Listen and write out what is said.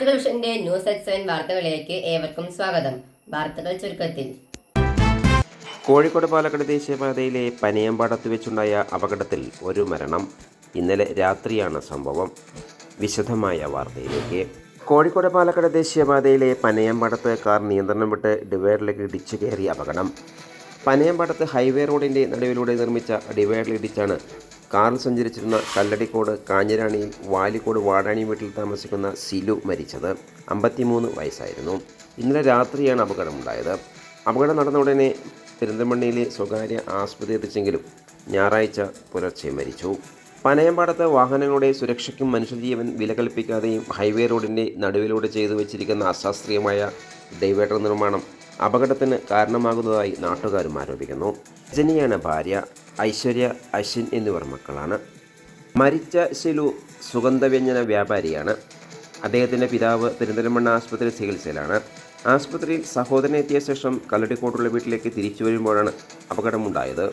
നാട്ടുകളുടെ news at 7 വാർത്തകളിലേക്ക് ഏവർക്കും സ്വാഗതം. വാർത്തകൾ ചുരുക്കത്തിൽ. കോഴിക്കോട് പാലക്കാട് ദേശീയപാതയിലെ പനയമ്പാടത്ത് വെച്ചുണ്ടായ അപകടത്തിൽ ഒരു മരണം. ഇന്നലെ രാത്രിയാണ് സംഭവം. വിശദമായ വാർത്തയിലേക്ക്. കോഴിക്കോട് പാലക്കാട് ദേശീയപാതയിലെ പനയമ്പാടത്ത് കാർ നിയന്ത്രണം വിട്ട് ഡിവൈഡറിലേക്ക് ഇടിച്ചു കയറിയ അപകടം. പനയമ്പാടത്ത് ഹൈവേ റോഡിൻ്റെ നടുവിലൂടെ നിർമ്മിച്ച ഡിവൈഡറിൽ ഇടിച്ചാണ് കാറിൽ സഞ്ചരിച്ചിരുന്ന കല്ലടിക്കോട് കാഞ്ഞിരാണിയിൽ വാലിക്കോട് വാടാണി വീട്ടിൽ താമസിക്കുന്ന സിലു മരിച്ചത്. 53 വയസ്സായിരുന്നു. ഇന്നലെ രാത്രിയാണ് അപകടമുണ്ടായത്. അപകടം നടന്ന ഉടനെ പെരിന്തൽമണ്ണയിലെ സ്വകാര്യ ആശുപത്രി എത്തിച്ചെങ്കിലും ഞായറാഴ്ച പുലർച്ചെ മരിച്ചു. പനയമ്പാടത്ത് വാഹനങ്ങളുടെ സുരക്ഷയ്ക്കും മനുഷ്യജീവൻ വില കൽപ്പിക്കാതെയും ഹൈവേ റോഡിൻ്റെ നടുവിലൂടെ ചെയ്തു വെച്ചിരിക്കുന്ന അശാസ്ത്രീയമായ ഡിവൈഡർ നിർമ്മാണം അപകടത്തിന് കാരണമാകുന്നതായി നാട്ടുകാരും ആരോപിക്കുന്നു. രജനിയാണ് ഭാര്യ. ഐശ്വര്യ, അശ്വിൻ എന്നിവർ മക്കളാണ്. മരിച്ച ശിലു സുഗന്ധവ്യഞ്ജന വ്യാപാരിയാണ്. അദ്ദേഹത്തിൻ്റെ പിതാവ് പെരിന്തൽമണ്ണ ആശുപത്രിയിൽ ചികിത്സയിലാണ്. ആശുപത്രിയിൽ സഹോദരനെത്തിയ ശേഷം കല്ലടിക്കോട്ടുള്ള വീട്ടിലേക്ക് തിരിച്ചു വരുമ്പോഴാണ് അപകടമുണ്ടായത്.